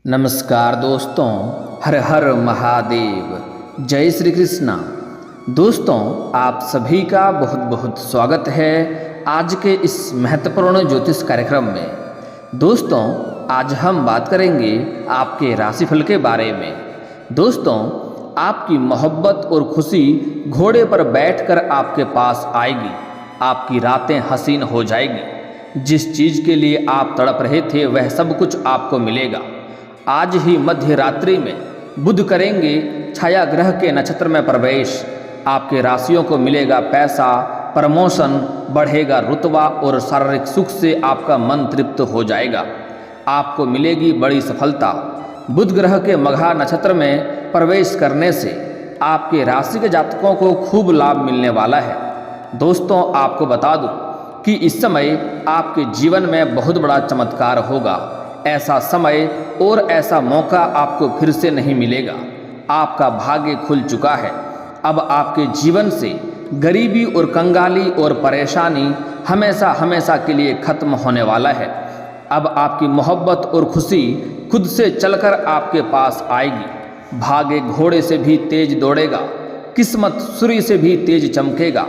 नमस्कार दोस्तों, हर हर महादेव, जय श्री कृष्णा। दोस्तों, आप सभी का बहुत बहुत स्वागत है आज के इस महत्वपूर्ण ज्योतिष कार्यक्रम में। दोस्तों, आज हम बात करेंगे आपके राशिफल के बारे में। दोस्तों, आपकी मोहब्बत और खुशी घोड़े पर बैठकर आपके पास आएगी। आपकी रातें हसीन हो जाएगी। जिस चीज़ के लिए आप तड़प रहे थे वह सब कुछ आपको मिलेगा। आज ही मध्य रात्रि में बुध करेंगे छाया ग्रह के नक्षत्र में प्रवेश। आपके राशियों को मिलेगा पैसा, प्रमोशन, बढ़ेगा रुतबा और शारीरिक सुख से आपका मन तृप्त हो जाएगा। आपको मिलेगी बड़ी सफलता। बुध ग्रह के मघा नक्षत्र में प्रवेश करने से आपके राशि के जातकों को खूब लाभ मिलने वाला है। दोस्तों, आपको बता दूं कि इस समय आपके जीवन में बहुत बड़ा चमत्कार होगा। ऐसा समय और ऐसा मौका आपको फिर से नहीं मिलेगा। आपका भाग्य खुल चुका है। अब आपके जीवन से गरीबी और कंगाली और परेशानी हमेशा हमेशा के लिए खत्म होने वाला है। अब आपकी मोहब्बत और खुशी खुद से चलकर आपके पास आएगी। भाग्य घोड़े से भी तेज दौड़ेगा, किस्मत सूर्य से भी तेज चमकेगा।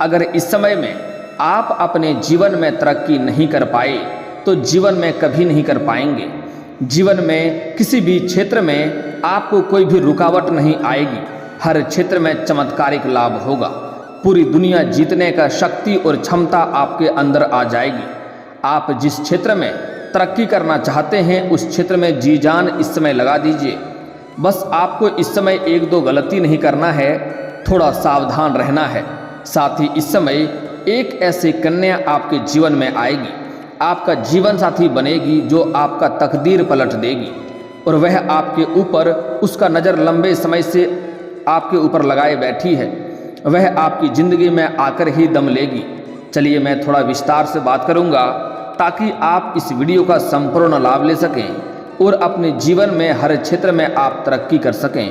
अगर इस समय में आप अपने जीवन में तरक्की नहीं कर पाए तो जीवन में कभी नहीं कर पाएंगे। जीवन में किसी भी क्षेत्र में आपको कोई भी रुकावट नहीं आएगी। हर क्षेत्र में चमत्कारिक लाभ होगा। पूरी दुनिया जीतने का शक्ति और क्षमता आपके अंदर आ जाएगी। आप जिस क्षेत्र में तरक्की करना चाहते हैं उस क्षेत्र में जी जान इस समय लगा दीजिए। बस आपको इस समय एक दो गलती नहीं करना है, थोड़ा सावधान रहना है। साथ ही इस समय एक ऐसी कन्या आपके जीवन में आएगी, आपका जीवन साथी बनेगी जो आपका तकदीर पलट देगी और वह आपके ऊपर उसका नज़र लंबे समय से आपके ऊपर लगाए बैठी है। वह आपकी ज़िंदगी में आकर ही दम लेगी। चलिए मैं थोड़ा विस्तार से बात करूंगा ताकि आप इस वीडियो का संपूर्ण लाभ ले सकें और अपने जीवन में हर क्षेत्र में आप तरक्की कर सकें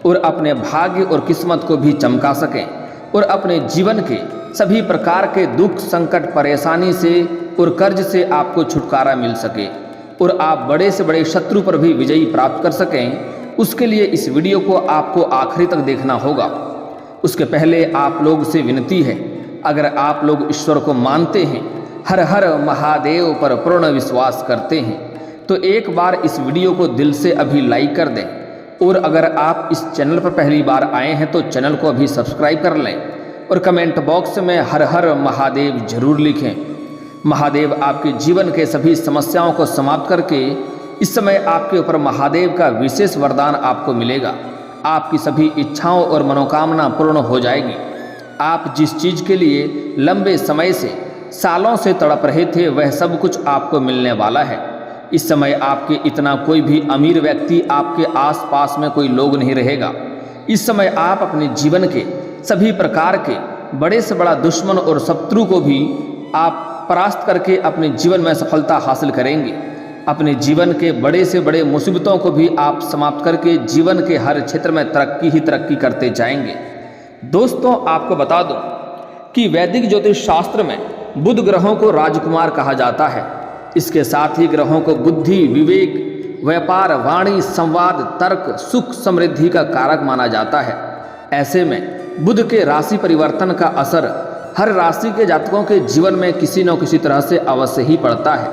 और अपने भाग्य और किस्मत को भी चमका सकें और अपने जीवन के सभी प्रकार के दुख, संकट, परेशानी से और कर्ज से आपको छुटकारा मिल सके और आप बड़े से बड़े शत्रु पर भी विजयी प्राप्त कर सकें। उसके लिए इस वीडियो को आपको आखिरी तक देखना होगा। उसके पहले आप लोग से विनती है, अगर आप लोग ईश्वर को मानते हैं, हर हर महादेव पर पूर्ण विश्वास करते हैं, तो एक बार इस वीडियो को दिल से अभी लाइक कर दें और अगर आप इस चैनल पर पहली बार आए हैं तो चैनल को अभी सब्सक्राइब कर लें और कमेंट बॉक्स में हर हर महादेव जरूर लिखें। महादेव आपके जीवन के सभी समस्याओं को समाप्त करके इस समय आपके ऊपर महादेव का विशेष वरदान आपको मिलेगा। आपकी सभी इच्छाओं और मनोकामना पूर्ण हो जाएगी। आप जिस चीज़ के लिए लंबे समय से, सालों से तड़प रहे थे वह सब कुछ आपको मिलने वाला है। इस समय आपके इतना कोई भी अमीर व्यक्ति आपके आसपास में कोई लोग नहीं रहेगा। इस समय आप अपने जीवन के सभी प्रकार के बड़े से बड़ा दुश्मन और शत्रु को भी आप परास्त करके अपने जीवन में सफलता हासिल करेंगे। अपने जीवन के बड़े से बड़े मुसीबतों को भी आप समाप्त करके जीवन के हर क्षेत्र में तरक्की ही तरक्की करते जाएंगे। दोस्तों, आपको बता दूं कि वैदिक ज्योतिष शास्त्र में बुध ग्रहों को राजकुमार कहा जाता है। इसके साथ ही ग्रहों को बुद्धि, विवेक, व्यापार, वाणी, संवाद, तर्क, सुख, समृद्धि का कारक माना जाता है। ऐसे में बुध के राशि परिवर्तन का असर हर राशि के जातकों के जीवन में किसी न किसी तरह से अवश्य ही पड़ता है।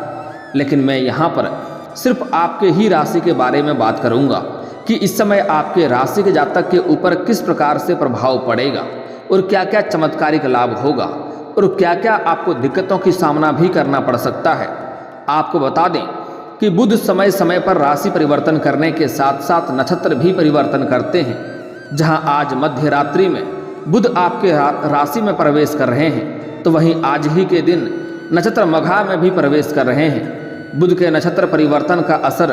लेकिन मैं यहाँ पर सिर्फ आपके ही राशि के बारे में बात करूँगा कि इस समय आपके राशि के जातक के ऊपर किस प्रकार से प्रभाव पड़ेगा और क्या क्या चमत्कारिक लाभ होगा और क्या क्या आपको दिक्कतों की सामना भी करना पड़ सकता है। आपको बता दें कि बुध समय समय पर राशि परिवर्तन करने के साथ साथ नक्षत्र भी परिवर्तन करते हैं। जहां आज मध्य रात्रि में बुध आपके राशि में प्रवेश कर रहे हैं तो वहीं आज ही के दिन नक्षत्र मघा में भी प्रवेश कर रहे हैं। बुध के नक्षत्र परिवर्तन का असर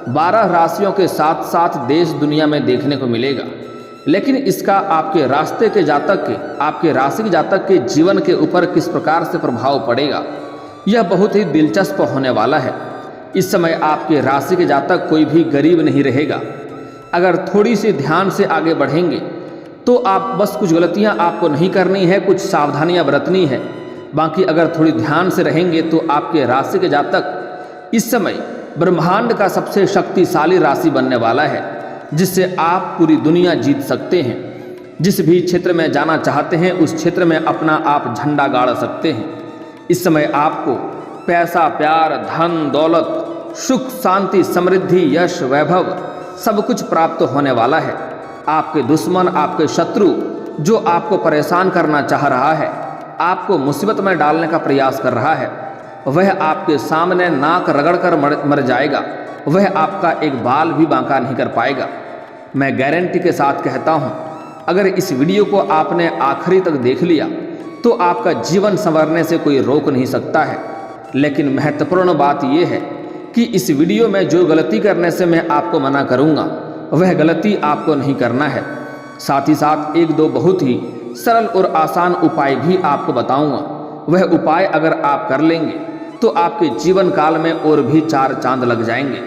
12 राशियों के साथ साथ देश दुनिया में देखने को मिलेगा। लेकिन इसका आपके रास्ते के जातक के, आपके राशि के जातक के जीवन के ऊपर किस प्रकार से प्रभाव पड़ेगा, यह बहुत ही दिलचस्प होने वाला है। इस समय आपके राशि के जातक कोई भी गरीब नहीं रहेगा। अगर थोड़ी सी ध्यान से आगे बढ़ेंगे तो आप बस कुछ गलतियां आपको नहीं करनी है, कुछ सावधानियां बरतनी है। बाकी अगर थोड़ी ध्यान से रहेंगे तो आपके राशि के जातक इस समय ब्रह्मांड का सबसे शक्तिशाली राशि बनने वाला है, जिससे आप पूरी दुनिया जीत सकते हैं। जिस भी क्षेत्र में जाना चाहते हैं उस क्षेत्र में अपना आप झंडा गाड़ सकते हैं। इस समय आपको पैसा, प्यार, धन, दौलत, सुख, शांति, समृद्धि, यश, वैभव सब कुछ प्राप्त होने वाला है। आपके दुश्मन, आपके शत्रु जो आपको परेशान करना चाह रहा है, आपको मुसीबत में डालने का प्रयास कर रहा है, वह आपके सामने नाक रगड़ कर मर जाएगा। वह आपका एक बाल भी बांका नहीं कर पाएगा। मैं गारंटी के साथ कहता हूँ, अगर इस वीडियो को आपने आखिरी तक देख लिया तो आपका जीवन संवरने से कोई रोक नहीं सकता है। लेकिन महत्वपूर्ण बात यह है कि इस वीडियो में जो गलती करने से मैं आपको मना करूँगा वह गलती आपको नहीं करना है। साथ ही साथ एक दो बहुत ही सरल और आसान उपाय भी आपको बताऊंगा। वह उपाय अगर आप कर लेंगे तो आपके जीवन काल में और भी 4 चांद लग जाएंगे।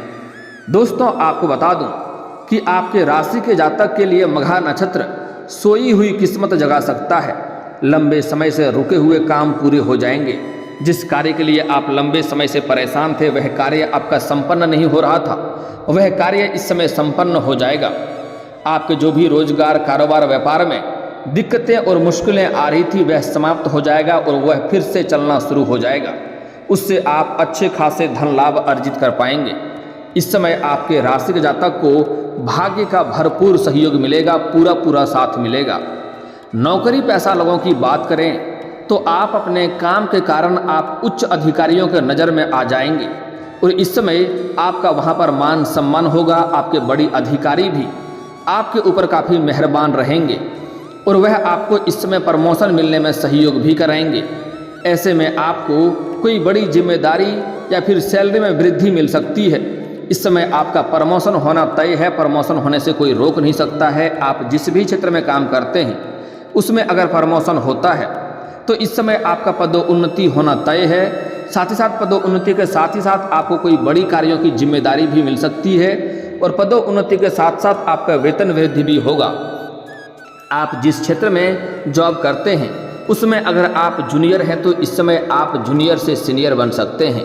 दोस्तों, आपको बता दूं कि आपके राशि के जातक के लिए मघा नक्षत्र सोई हुई किस्मत जगा सकता है। लंबे समय से रुके हुए काम पूरे हो जाएंगे। जिस कार्य के लिए आप लंबे समय से परेशान थे वह कार्य आपका संपन्न नहीं हो रहा था, वह कार्य इस समय संपन्न हो जाएगा। आपके जो भी रोजगार, कारोबार, व्यापार में दिक्कतें और मुश्किलें आ रही थी वह समाप्त हो जाएगा और वह फिर से चलना शुरू हो जाएगा। उससे आप अच्छे खासे धन लाभ अर्जित कर पाएंगे। इस समय आपके राशि के जातक को भाग्य का भरपूर सहयोग मिलेगा, पूरा साथ मिलेगा। नौकरी पेशा लोगों की बात करें तो आप अपने काम के कारण आप उच्च अधिकारियों के नज़र में आ जाएंगे और इस समय आपका वहाँ पर मान सम्मान होगा। आपके बड़ी अधिकारी भी आपके ऊपर काफ़ी मेहरबान रहेंगे और वह आपको इस समय प्रमोशन मिलने में सहयोग भी कराएंगे। ऐसे में आपको कोई बड़ी जिम्मेदारी या फिर सैलरी में वृद्धि मिल सकती है। इस समय आपका प्रमोशन होना तय है। प्रमोशन होने से कोई रोक नहीं सकता है। आप जिस भी क्षेत्र में काम करते हैं उसमें अगर प्रमोशन होता है तो इस समय आपका पदोन्नति होना तय है। साथ ही साथ पदोन्नति के साथ ही साथ आपको कोई बड़ी कार्यों की जिम्मेदारी भी मिल सकती है और पदोन्नति के साथ साथ आपका वेतन वृद्धि भी होगा। आप जिस क्षेत्र में जॉब करते हैं उसमें अगर आप जूनियर हैं तो इस समय आप जूनियर से सीनियर बन सकते हैं।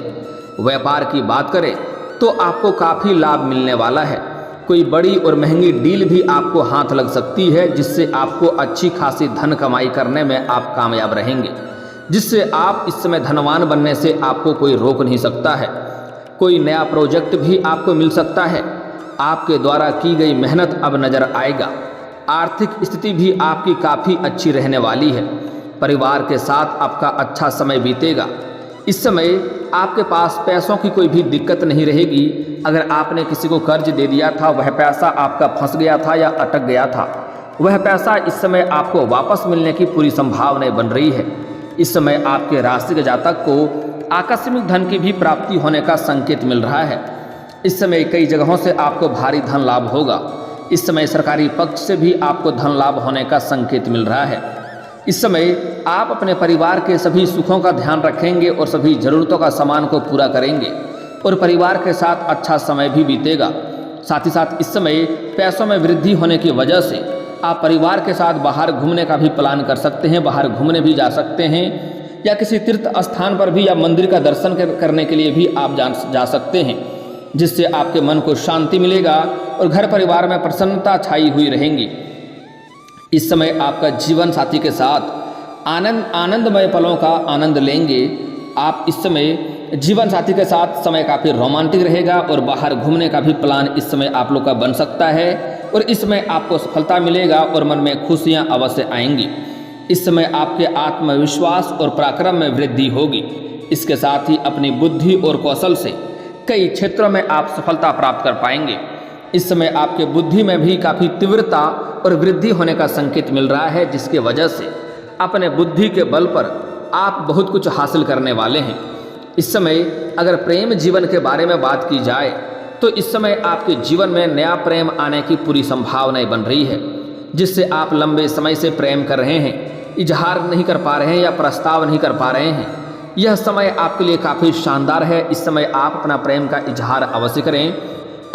व्यापार की बात करें तो आपको काफ़ी लाभ मिलने वाला है। कोई बड़ी और महंगी डील भी आपको हाथ लग सकती है, जिससे आपको अच्छी खासी धन कमाई करने में आप कामयाब रहेंगे, जिससे आप इस समय धनवान बनने से आपको कोई रोक नहीं सकता है। कोई नया प्रोजेक्ट भी आपको मिल सकता है। आपके द्वारा की गई मेहनत अब नज़र आएगा। आर्थिक स्थिति भी आपकी काफ़ी अच्छी रहने वाली है। परिवार के साथ आपका अच्छा समय बीतेगा। इस समय आपके पास पैसों की कोई भी दिक्कत नहीं रहेगी। अगर आपने किसी को कर्ज दे दिया था, वह पैसा आपका फंस गया था या अटक गया था, वह पैसा इस समय आपको वापस मिलने की पूरी संभावनाएं बन रही है। इस समय आपके राशि के जातक को आकस्मिक धन की भी प्राप्ति होने का संकेत मिल रहा है। इस समय कई जगहों से आपको भारी धन लाभ होगा। इस समय सरकारी पक्ष से भी आपको धन लाभ होने का संकेत मिल रहा है। इस समय आप अपने परिवार के सभी सुखों का ध्यान रखेंगे और सभी ज़रूरतों का सामान को पूरा करेंगे और परिवार के साथ अच्छा समय भी बीतेगा। साथ ही साथ इस समय पैसों में वृद्धि होने की वजह से आप परिवार के साथ बाहर घूमने का भी प्लान कर सकते हैं। बाहर घूमने भी जा सकते हैं या किसी तीर्थ स्थान पर भी या मंदिर का दर्शन करने के लिए भी आप जा सकते हैं, जिससे आपके मन को शांति मिलेगा और घर परिवार में प्रसन्नता छाई हुई रहेंगी। इस समय आपका जीवन साथी के साथ आनंदमय पलों का आनंद लेंगे। आप इस समय जीवन साथी के साथ समय काफ़ी रोमांटिक रहेगा और बाहर घूमने का भी प्लान इस समय आप लोग का बन सकता है और इसमें आपको सफलता मिलेगा और मन में खुशियां अवश्य आएंगी। इस समय आपके आत्मविश्वास और पराक्रम में वृद्धि होगी। इसके साथ ही अपनी बुद्धि और कौशल से कई क्षेत्रों में आप सफलता प्राप्त कर पाएंगे। इस समय आपके बुद्धि में भी काफ़ी तीव्रता और वृद्धि होने का संकेत मिल रहा है, जिसके वजह से अपने बुद्धि के बल पर आप बहुत कुछ हासिल करने वाले हैं। इस समय अगर प्रेम जीवन के बारे में बात की जाए तो इस समय आपके जीवन में नया प्रेम आने की पूरी संभावनाएं बन रही है, जिससे आप लंबे समय से प्रेम कर रहे हैं, इजहार नहीं कर पा रहे हैं या प्रस्ताव नहीं कर पा रहे हैं। यह समय आपके लिए काफ़ी शानदार है। इस समय आप अपना प्रेम का इजहार अवश्य करें।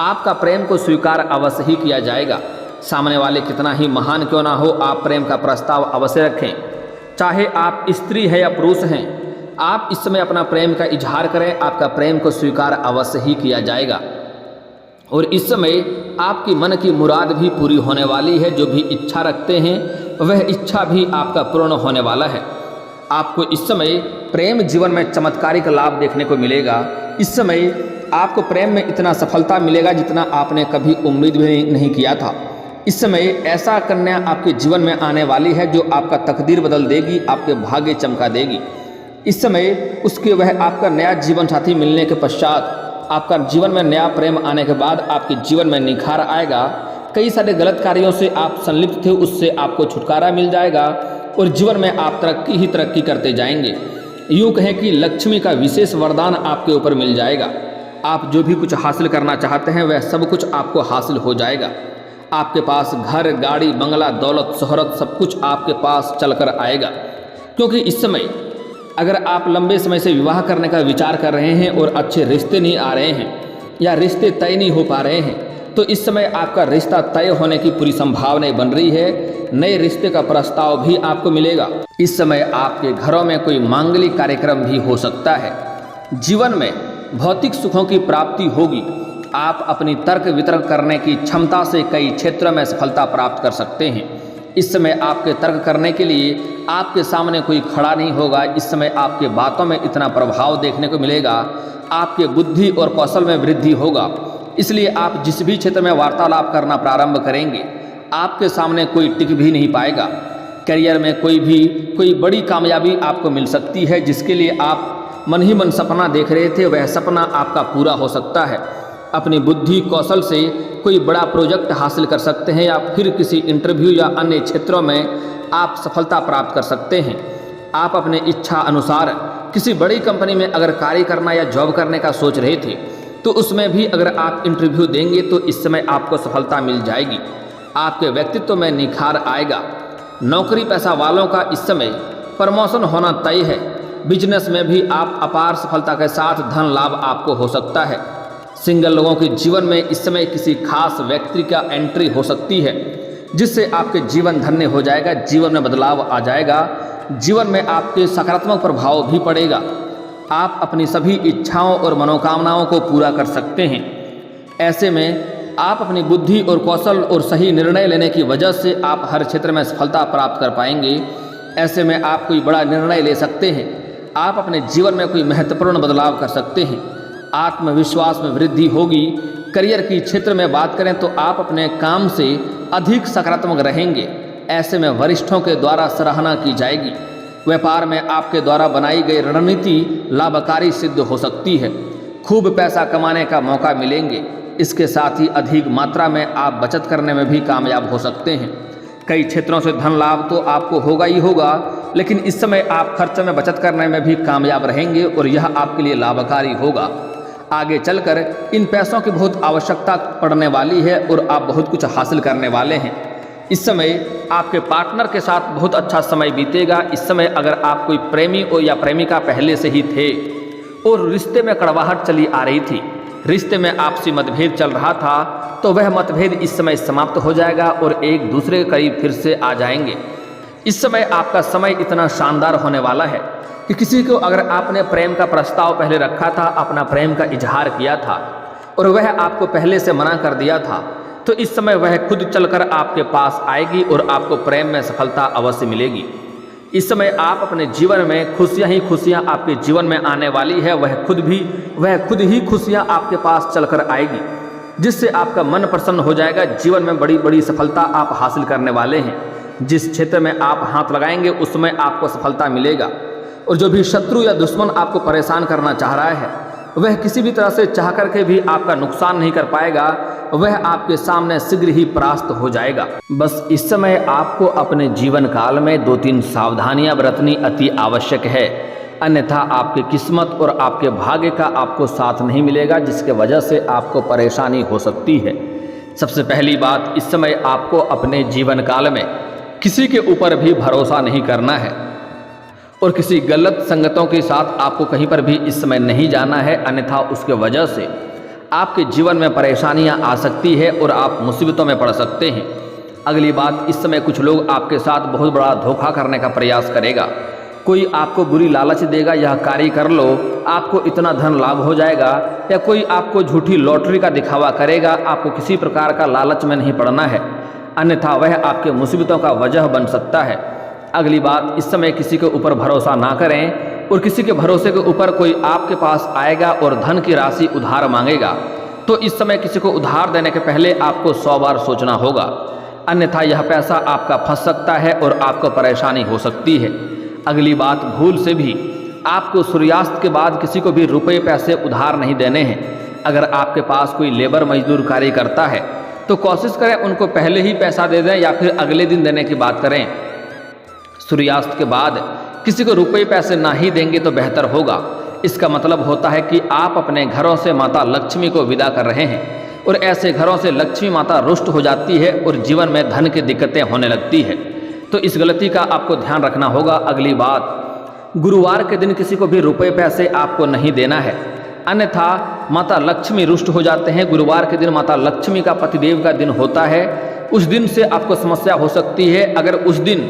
आपका प्रेम को स्वीकार अवश्य ही किया जाएगा। सामने वाले कितना ही महान क्यों ना हो, आप प्रेम का प्रस्ताव अवश्य रखें। चाहे आप स्त्री हैं या पुरुष हैं, आप इस समय अपना प्रेम का इजहार करें, आपका प्रेम को स्वीकार अवश्य ही किया जाएगा। और इस समय आपकी मन की मुराद भी पूरी होने वाली है। जो भी इच्छा रखते हैं वह इच्छा भी आपका पूर्ण होने वाला है। आपको इस समय प्रेम जीवन में चमत्कारिक लाभ देखने को मिलेगा। इस समय आपको प्रेम में इतना सफलता मिलेगा जितना आपने कभी उम्मीद भी नहीं किया था। इस समय ऐसा कन्या आपके जीवन में आने वाली है जो आपका तकदीर बदल देगी, आपके भाग्य चमका देगी। इस समय उसके वह आपका नया जीवन साथी मिलने के पश्चात आपका जीवन में नया प्रेम आने के बाद आपके जीवन में निखार आएगा। कई सारे गलत कार्यों से आप संलिप्त थे, उससे आपको छुटकारा मिल जाएगा और जीवन में आप तरक्की ही तरक्की करते जाएंगे। यूँ कहें कि लक्ष्मी का विशेष वरदान आपके ऊपर मिल जाएगा। आप जो भी कुछ हासिल करना चाहते हैं वह सब कुछ आपको हासिल हो जाएगा। आपके पास घर, गाड़ी, बंगला, दौलत, शोहरत सब कुछ आपके पास चलकर आएगा। क्योंकि इस समय अगर आप लंबे समय से विवाह करने का विचार कर रहे हैं और अच्छे रिश्ते नहीं आ रहे हैं या रिश्ते तय नहीं हो पा रहे हैं, तो इस समय आपका रिश्ता तय होने की पूरी संभावनाएं बन रही है। नए रिश्ते का प्रस्ताव भी आपको मिलेगा। इस समय आपके घरों में कोई मांगलिक कार्यक्रम भी हो सकता है। जीवन में भौतिक सुखों की प्राप्ति होगी। आप अपनी तर्क वितर्क करने की क्षमता से कई क्षेत्रों में सफलता प्राप्त कर सकते हैं। इस समय आपके तर्क करने के लिए आपके सामने कोई खड़ा नहीं होगा। इस समय आपके बातों में इतना प्रभाव देखने को मिलेगा, आपके बुद्धि और कौशल में वृद्धि होगा। इसलिए आप जिस भी क्षेत्र में वार्तालाप करना प्रारंभ करेंगे आपके सामने कोई टिक भी नहीं पाएगा। करियर में कोई बड़ी कामयाबी आपको मिल सकती है। जिसके लिए आप मन ही मन सपना देख रहे थे वह सपना आपका पूरा हो सकता है। अपनी बुद्धि कौशल से कोई बड़ा प्रोजेक्ट हासिल कर सकते हैं या फिर किसी इंटरव्यू या अन्य क्षेत्रों में आप सफलता प्राप्त कर सकते हैं। आप अपने इच्छा अनुसार किसी बड़ी कंपनी में अगर कार्य करना या जॉब करने का सोच रहे थे तो उसमें भी अगर आप इंटरव्यू देंगे तो इस समय आपको सफलता मिल जाएगी। आपके व्यक्तित्व में निखार आएगा। नौकरी पैसा वालों का इस समय प्रमोशन होना तय है। बिजनेस में भी आप अपार सफलता के साथ धन लाभ आपको हो सकता है। सिंगल लोगों के जीवन में इस समय किसी खास व्यक्ति का एंट्री हो सकती है जिससे आपके जीवन धन्य हो जाएगा, जीवन में बदलाव आ जाएगा, जीवन में आपके सकारात्मक प्रभाव भी पड़ेगा। आप अपनी सभी इच्छाओं और मनोकामनाओं को पूरा कर सकते हैं। ऐसे में आप अपनी बुद्धि और कौशल और सही निर्णय लेने की वजह से आप हर क्षेत्र में सफलता प्राप्त कर पाएंगे। ऐसे में आप कोई बड़ा निर्णय ले सकते हैं। आप अपने जीवन में कोई महत्वपूर्ण बदलाव कर सकते हैं। आत्मविश्वास में वृद्धि होगी। करियर की क्षेत्र में बात करें तो आप अपने काम से अधिक सकारात्मक रहेंगे। ऐसे में वरिष्ठों के द्वारा सराहना की जाएगी। व्यापार में आपके द्वारा बनाई गई रणनीति लाभकारी सिद्ध हो सकती है। खूब पैसा कमाने का मौका मिलेंगे। इसके साथ ही अधिक मात्रा में आप बचत करने में भी कामयाब हो सकते हैं। कई क्षेत्रों से धन लाभ तो आपको होगा ही होगा, लेकिन इस समय आप खर्च में बचत करने में भी कामयाब रहेंगे और यह आपके लिए लाभकारी होगा। आगे चलकर इन पैसों की बहुत आवश्यकता पड़ने वाली है और आप बहुत कुछ हासिल करने वाले हैं। इस समय आपके पार्टनर के साथ बहुत अच्छा समय बीतेगा। इस समय अगर आप कोई प्रेमी और या प्रेमिका पहले से ही थे और रिश्ते में कड़वाहट चली आ रही थी, रिश्ते में आपसी मतभेद चल रहा था, तो वह मतभेद इस समय समाप्त हो जाएगा और एक दूसरे के करीब फिर से आ जाएंगे। इस समय आपका समय इतना शानदार होने वाला है कि किसी को अगर आपने प्रेम का प्रस्ताव पहले रखा था, अपना प्रेम का इजहार किया था और वह आपको पहले से मना कर दिया था, तो इस समय वह खुद चलकर आपके पास आएगी और आपको प्रेम में सफलता अवश्य मिलेगी। इस समय आप अपने जीवन में खुशियां ही खुशियां आपके जीवन में आने वाली है। वह खुद ही खुशियां आपके पास चलकर आएगी, जिससे आपका मन प्रसन्न हो जाएगा। जीवन में बड़ी बड़ी सफलता आप हासिल करने वाले हैं। जिस क्षेत्र में आप हाथ लगाएंगे उसमें आपको सफलता मिलेगा। और जो भी शत्रु या दुश्मन आपको परेशान करना चाह रहा है वह किसी भी तरह से चाह करके भी आपका नुकसान नहीं कर पाएगा। वह आपके सामने शीघ्र ही परास्त हो जाएगा। बस इस समय आपको अपने जीवन काल में 2-3 सावधानियां बरतनी अति आवश्यक है, अन्यथा आपकी किस्मत और आपके भाग्य का आपको साथ नहीं मिलेगा, जिसके वजह से आपको परेशानी हो सकती है। सबसे पहली बात, इस समय आपको अपने जीवन काल में किसी के ऊपर भी भरोसा नहीं करना है और किसी गलत संगतों के साथ आपको कहीं पर भी इस समय नहीं जाना है, अन्यथा उसके वजह से आपके जीवन में परेशानियां आ सकती है और आप मुसीबतों में पड़ सकते हैं। अगली बात, इस समय कुछ लोग आपके साथ बहुत बड़ा धोखा करने का प्रयास करेगा। कोई आपको बुरी लालच देगा, यह कार्य कर लो आपको इतना धन लाभ हो जाएगा, या कोई आपको झूठी लॉटरी का दिखावा करेगा। आपको किसी प्रकार का लालच में नहीं पड़ना है, अन्यथा वह आपके मुसीबतों का वजह बन सकता है। अगली बात, इस समय किसी के ऊपर भरोसा ना करें, और किसी के भरोसे के ऊपर कोई आपके पास आएगा और धन की राशि उधार मांगेगा, तो इस समय किसी को उधार देने के पहले आपको 100 बार सोचना होगा, अन्यथा यह पैसा आपका फंस सकता है और आपको परेशानी हो सकती है। अगली बात, भूल से भी आपको सूर्यास्त के बाद किसी को भी रुपए पैसे उधार नहीं देने हैं। अगर आपके पास कोई लेबर मजदूर कार्य करता है तो कोशिश करें उनको पहले ही पैसा दे दें या फिर अगले दिन देने की बात करें। सूर्यास्त के बाद किसी को रुपए पैसे ना ही देंगे तो बेहतर होगा। इसका मतलब होता है कि आप अपने घरों से माता लक्ष्मी को विदा कर रहे हैं, और ऐसे घरों से लक्ष्मी माता रुष्ट हो जाती है और जीवन में धन की दिक्कतें होने लगती है, तो इस गलती का आपको ध्यान रखना होगा। अगली बात, गुरुवार के दिन किसी को भी रुपए पैसे आपको नहीं देना है, अन्यथा माता लक्ष्मी रुष्ट हो जाते हैं। गुरुवार के दिन माता लक्ष्मी का पतिदेव का दिन होता है, उस दिन से आपको समस्या हो सकती है। अगर उस दिन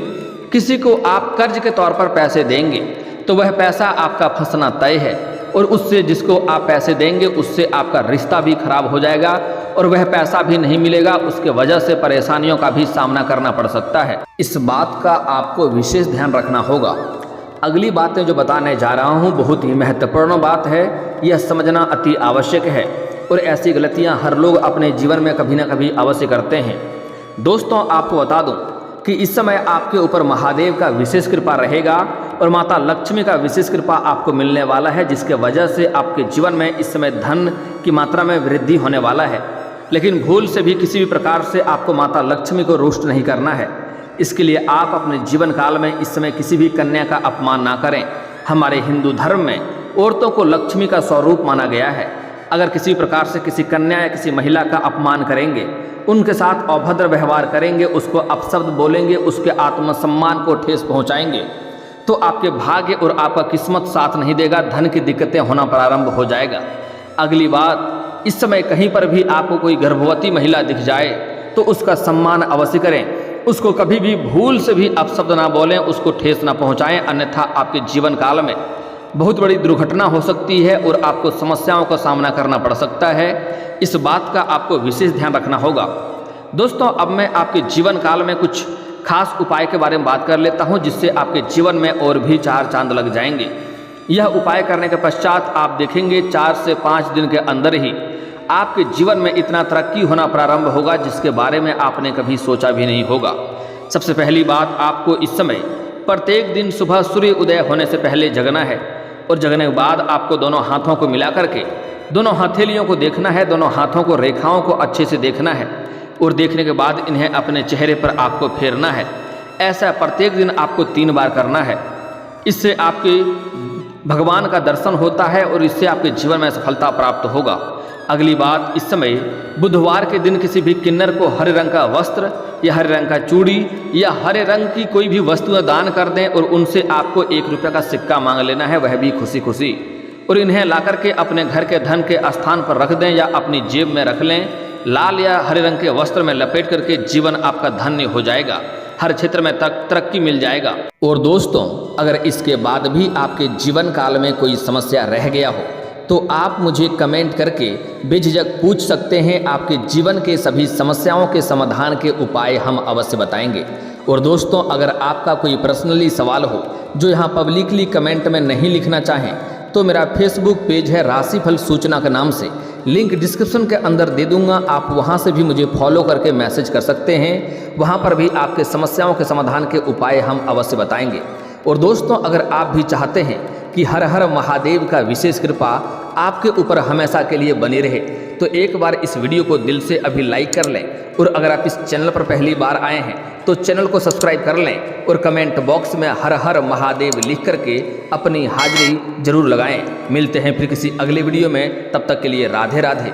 किसी को आप कर्ज के तौर पर पैसे देंगे तो वह पैसा आपका फंसना तय है, और उससे जिसको आप पैसे देंगे उससे आपका रिश्ता भी खराब हो जाएगा और वह पैसा भी नहीं मिलेगा, उसके वजह से परेशानियों का भी सामना करना पड़ सकता है। इस बात का आपको विशेष ध्यान रखना होगा। अगली बातें जो बताने जा रहा हूँ बहुत ही महत्वपूर्ण बात है, यह समझना अति आवश्यक है, और ऐसी गलतियाँ हर लोग अपने जीवन में कभी ना कभी अवश्य करते हैं। दोस्तों, आपको बता दूं कि इस समय आपके ऊपर महादेव का विशेष कृपा रहेगा और माता लक्ष्मी का विशेष कृपा आपको मिलने वाला है, जिसके वजह से आपके जीवन में इस समय धन की मात्रा में वृद्धि होने वाला है। लेकिन भूल से भी किसी भी प्रकार से आपको माता लक्ष्मी को रुष्ट नहीं करना है। इसके लिए आप अपने जीवन काल में इस समय किसी भी कन्या का अपमान ना करें। हमारे हिंदू धर्म में औरतों को लक्ष्मी का स्वरूप माना गया है। अगर किसी प्रकार से किसी कन्या या किसी महिला का अपमान करेंगे, उनके साथ अभद्र व्यवहार करेंगे, उसको अपशब्द बोलेंगे, उसके आत्मसम्मान को ठेस पहुंचाएंगे, तो आपके भाग्य और आपका किस्मत साथ नहीं देगा, धन की दिक्कतें होना प्रारंभ हो जाएगा। अगली बात, इस समय कहीं पर भी आपको कोई गर्भवती महिला दिख जाए तो उसका सम्मान अवश्य करें। उसको कभी भी भूल से भी अपशब्द ना बोलें, उसको ठेस ना पहुंचाएं, अन्यथा आपके जीवन काल में बहुत बड़ी दुर्घटना हो सकती है और आपको समस्याओं का सामना करना पड़ सकता है। इस बात का आपको विशेष ध्यान रखना होगा। दोस्तों, अब मैं आपके जीवन काल में कुछ खास उपाय के बारे में बात कर लेता हूं, जिससे आपके जीवन में और भी 4 चांद लग जाएंगे। यह उपाय करने के पश्चात आप देखेंगे 4 से 5 दिन के अंदर ही आपके जीवन में इतना तरक्की होना प्रारंभ होगा जिसके बारे में आपने कभी सोचा भी नहीं होगा। सबसे पहली बात, आपको इस समय प्रत्येक दिन सुबह सूर्य उदय होने से पहले जगना है, और जगने के बाद आपको दोनों हाथों को मिला करके दोनों हथेलियों को देखना है, दोनों हाथों को रेखाओं को अच्छे से देखना है, और देखने के बाद इन्हें अपने चेहरे पर आपको फेरना है। ऐसा प्रत्येक दिन आपको 3 बार करना है। इससे आपके भगवान का दर्शन होता है और इससे आपके जीवन में सफलता प्राप्त होगा। अगली बात, इस समय बुधवार के दिन किसी भी किन्नर को हरे रंग का वस्त्र या हरे रंग का चूड़ी या हरे रंग की कोई भी वस्तुएं दान कर दें, और उनसे आपको 1 रुपये का सिक्का मांग लेना है, वह भी खुशी खुशी, और इन्हें ला करके अपने घर के धन के स्थान पर रख दें या अपनी जेब में रख लें। लाल या हरे रंग के वस्त्र में लपेट करके जीवन आपका धन्य हो जाएगा, हर क्षेत्र में तरक्की मिल जाएगा। और दोस्तों, अगर इसके बाद भी आपके जीवन काल में कोई समस्या रह गया हो तो आप मुझे कमेंट करके बेझिझक पूछ सकते हैं। आपके जीवन के सभी समस्याओं के समाधान के उपाय हम अवश्य बताएंगे। और दोस्तों, अगर आपका कोई पर्सनली सवाल हो जो यहाँ पब्लिकली कमेंट में नहीं लिखना चाहें तो मेरा फेसबुक पेज है राशिफल सूचना के नाम से, लिंक डिस्क्रिप्शन के अंदर दे दूंगा, आप वहां से भी मुझे फॉलो करके मैसेज कर सकते हैं। वहां पर भी आपके समस्याओं के समाधान के उपाय हम अवश्य बताएंगे। और दोस्तों, अगर आप भी चाहते हैं कि हर हर महादेव का विशेष कृपा आपके ऊपर हमेशा के लिए बनी रहे तो एक बार इस वीडियो को दिल से अभी लाइक कर लें, और अगर आप इस चैनल पर पहली बार आए हैं तो चैनल को सब्सक्राइब कर लें, और कमेंट बॉक्स में हर हर महादेव लिख करके अपनी हाजिरी जरूर लगाएं। मिलते हैं फिर किसी अगले वीडियो में, तब तक के लिए राधे राधे।